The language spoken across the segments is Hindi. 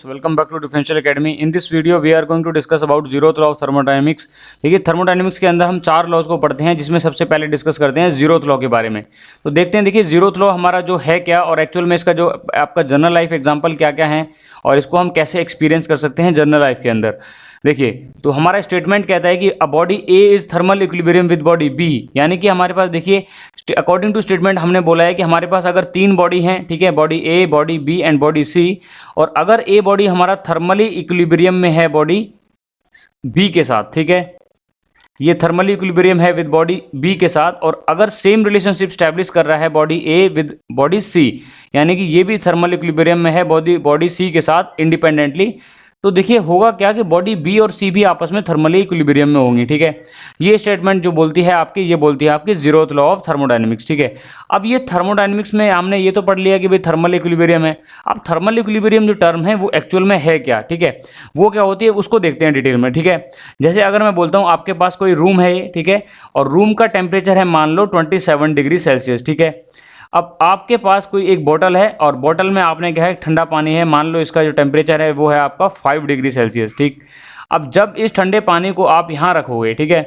Welcome back to Differential Academy. In this video we are going to discuss about zeroth law of thermodynamics. देखिए थर्मोडायनेमिक्स के अंदर हम 4 लॉज को पढ़ते हैं, जिसमें सबसे पहले डिस्कस करते हैं जीरोथ लॉ के बारे में। तो देखते हैं, देखिए जीरोथ लॉ हमारा जो है क्या, और एक्चुअल में इसका जो आपका जनरल लाइफ एग्जांपल क्या क्या है, और इसको हम कैसे एक्सपीरियंस कर सकते हैं जनरल लाइफ के अंदर। देखिए, तो हमारा स्टेटमेंट कहता है कि a body A is thermal equilibrium with body B, यानी कि हमारे पास देखिए अकॉर्डिंग टू स्टेटमेंट हमने बोला है कि हमारे पास अगर 3 बॉडी हैं, ठीक है, body A, body B and body C, और अगर ए बॉडी हमारा थर्मली इक्विलिब्रियम में है बॉडी बी के साथ, ठीक है, ये थर्मली इक्विलिब्रियम है विद बॉडी बी के साथ, और अगर सेम रिलेशनशिप स्टैब्लिश कर रहा है बॉडी ए विद बॉडी सी, यानी कि ये भी थर्मल इक्विलिब्रियम में है बॉडी सी के साथ इंडिपेंडेंटली, तो देखिए होगा क्या कि बॉडी बी और सी भी आपस में थर्मली इक्विलिब्रियम में होंगी, ठीक है। ये स्टेटमेंट जो बोलती है आपकी, ये बोलती है आपकी जीरोथ लॉ ऑफ थर्मोडायनेमिक्स, ठीक है। अब ये थर्मोडायनेमिक्स में हमने ये तो पढ़ लिया कि भाई थर्मल इक्विलिब्रियम है। अब थर्मल इक्विलिब्रियम जो टर्म है वो एक्चुअल में है क्या, ठीक है, वो क्या होती है उसको देखते हैं डिटेल में, ठीक है। जैसे अगर मैं बोलता हूँ आपके पास कोई रूम है, ठीक है, और रूम का टेम्परेचर है मान लो 27 डिग्री सेल्सियस, ठीक है। अब आपके पास कोई एक बोतल है, और बोतल में आपने क्या है ठंडा पानी है, मान लो इसका जो टेम्परेचर है वो है आपका 5 डिग्री सेल्सियस, ठीक। अब जब इस ठंडे पानी को आप यहाँ रखोगे, ठीक है,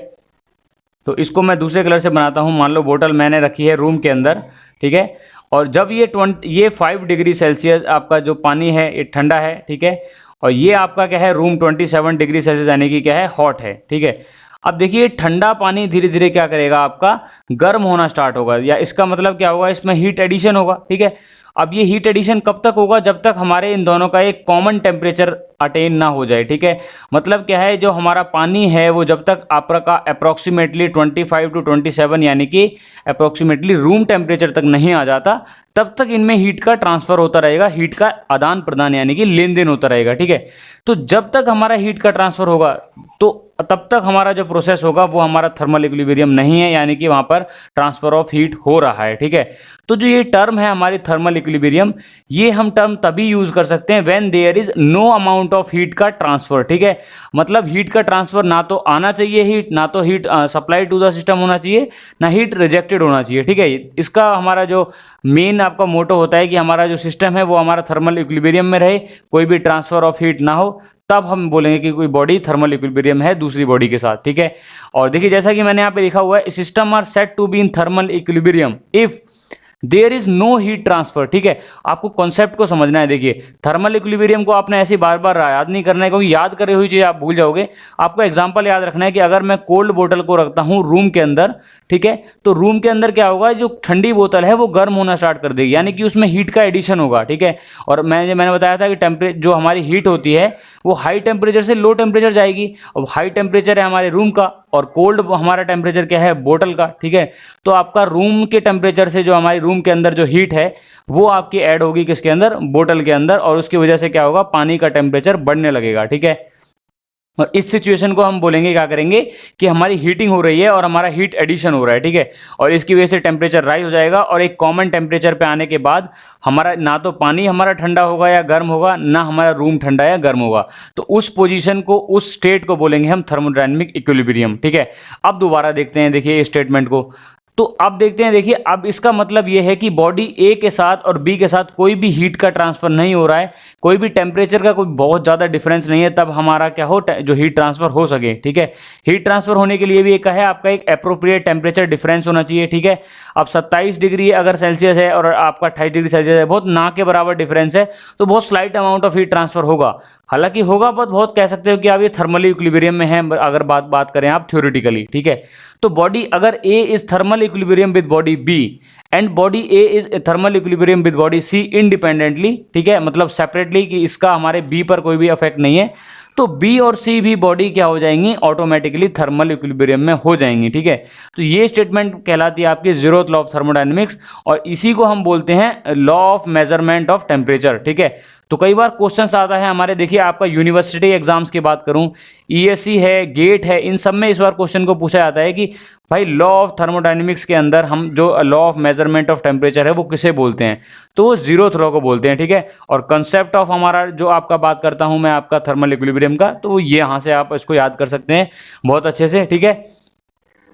तो इसको मैं दूसरे कलर से बनाता हूँ। मान लो बोतल मैंने रखी है रूम के अंदर, ठीक है, और जब ये 5 डिग्री सेल्सियस आपका जो पानी है ये ठंडा है, ठीक है, और ये आपका क्या है रूम 27 डिग्री सेल्सियस यानी कि क्या है हॉट है, ठीक है। अब देखिए ठंडा पानी धीरे धीरे क्या करेगा, आपका गर्म होना स्टार्ट होगा, या इसका मतलब क्या होगा, इसमें हीट एडिशन होगा, ठीक है। अब ये हीट एडिशन कब तक होगा, जब तक हमारे इन दोनों का एक कॉमन टेम्परेचर अटेन ना हो जाए, ठीक है। मतलब क्या है, जो हमारा पानी है वो जब तक आपका अप्रॉक्सीमेटली 25 to 27 यानी कि अप्रॉक्सीमेटली रूम टेम्परेचर तक नहीं आ जाता, तब तक इनमें हीट का ट्रांसफ़र होता रहेगा, हीट का आदान प्रदान यानी कि लेन देन होता रहेगा, ठीक है। तो जब तक हमारा हीट का ट्रांसफ़र होगा तो तब तक हमारा जो प्रोसेस होगा वो हमारा थर्मल इक्विलिब्रियम नहीं है, यानी कि वहाँ पर ट्रांसफ़र ऑफ हीट हो रहा है, ठीक है। तो जो ये टर्म है हमारी थर्मल इक्विलिब्रियम, ये हम टर्म तभी यूज़ कर सकते हैं when there is no amount of heat का ट्रांसफ़र, ठीक है। मतलब हीट का ट्रांसफ़र ना तो आना चाहिए हीट, ना तो heat supply to the system होना चाहिए, ना हीट रिजेक्टेड होना चाहिए, ठीक है। इसका हमारा जो मेन आपका मोटो होता है कि हमारा जो सिस्टम है वो हमारा थर्मल इक्विलिब्रियम में रहे, कोई भी ट्रांसफ़र ऑफ हीट ना हो, तब हम बोलेंगे कि कोई बॉडी थर्मल इक्विलिब्रियम है दूसरी बॉडी के साथ, ठीक है। और देखिए जैसा कि मैंने यहाँ पे लिखा हुआ है, system are said to be in thermal equilibrium if there is no heat transfer, ठीक है। आपको कॉन्सेप्ट को समझना है। देखिए थर्मल इक्विलिब्रियम को आपने ऐसे बार बार याद नहीं करना है, क्योंकि याद करे हुई चीज़ आप भूल जाओगे। आपको एग्जांपल याद रखना है कि अगर मैं कोल्ड बोतल को रखता हूँ रूम के अंदर, ठीक है, तो रूम के अंदर क्या होगा, जो ठंडी बोतल है वो गर्म होना स्टार्ट कर देगी, यानी कि उसमें हीट का एडिशन होगा, ठीक है। और मैंने बताया था कि जो हमारी हीट होती है वो हाई टेम्परेचर से लो टेम्परेचर जाएगी। अब हाई टेम्परेचर है हमारे रूम का, और कोल्ड हमारा टेम्परेचर क्या है बोतल का, ठीक है। तो आपका रूम के टेम्परेचर से जो हमारी रूम के अंदर जो हीट है वो आपकी ऐड होगी किसके अंदर, बोतल के अंदर, और उसकी वजह से क्या होगा, पानी का टेम्परेचर बढ़ने लगेगा, ठीक है। और इस सिचुएशन को हम बोलेंगे, क्या करेंगे कि हमारी हीटिंग हो रही है और हमारा हीट एडिशन हो रहा है, ठीक है, और इसकी वजह से टेम्परेचर राइज हो जाएगा, और एक कॉमन टेम्परेचर पे आने के बाद हमारा ना तो पानी हमारा ठंडा होगा या गर्म होगा, ना हमारा रूम ठंडा या गर्म होगा। तो उस पोजीशन को, उस स्टेट को बोलेंगे हम थर्मोडायनेमिक इक्विलिब्रियम, ठीक है। अब दोबारा देखते हैं, देखिए इस स्टेटमेंट को, तो अब देखते हैं। देखिए अब इसका मतलब ये है कि बॉडी ए के साथ और बी के साथ कोई भी हीट का ट्रांसफ़र नहीं हो रहा है, कोई भी टेम्परेचर का कोई बहुत ज़्यादा डिफरेंस नहीं है, तब हमारा क्या हो, जो हीट ट्रांसफ़र हो सके, ठीक है। हीट ट्रांसफ़र होने के लिए भी एक है आपका एक एप्रोप्रिएट टेम्परेचर डिफरेंस होना चाहिए, ठीक है। अब 27 डिग्री अगर सेल्सियस है और आपका 28 डिग्री सेल्सियस है, बहुत ना के बराबर डिफरेंस है, तो बहुत slight amount of heat transfer होगा। हालांकि होगा बहुत कह सकते हो कि आप ये थर्मली इक्विलिब्रियम में है, अगर बात करें आप थ्योरेटिकली, ठीक है। तो बॉडी अगर A is thermal equilibrium with body B and body A is thermal equilibrium with body C independently, ठीक है, मतलब सेपरेटली, कि इसका हमारे बी पर कोई भी इफेक्ट नहीं है, तो बी और सी भी बॉडी क्या हो जाएंगी, ऑटोमेटिकली थर्मल इक्विलिब्रियम में हो जाएंगी, ठीक है। तो ये स्टेटमेंट कहलाती है आपकी जीरोथ लॉ ऑफ थर्मोडायनेमिक्स, और इसी को हम बोलते हैं law of measurement of temperature, ठीक है। तो कई बार क्वेश्चंस आता है हमारे, देखिए आपका यूनिवर्सिटी एग्जाम्स की बात करूं, ईएससी है, गेट है, इन सब में इस बार क्वेश्चन को पूछा जाता है कि भाई लॉ ऑफ थर्मोडायनेमिक्स के अंदर हम जो law of measurement of temperature है वो किसे बोलते हैं, तो वो जीरोथ लॉ को बोलते हैं, ठीक है। और कंसेप्ट ऑफ हमारा जो आपका बात करता हूं मैं आपका थर्मल इक्विलिब्रियम का, तो वो ये यहाँ से आप इसको याद कर सकते हैं बहुत अच्छे से, ठीक है।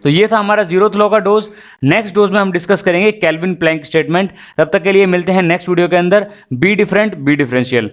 तो ये था हमारा जीरोथ लॉ का डोज। नेक्स्ट डोज में हम डिस्कस करेंगे केल्विन प्लैंक स्टेटमेंट। तब तक के लिए मिलते हैं नेक्स्ट वीडियो के अंदर। Be different, be differential.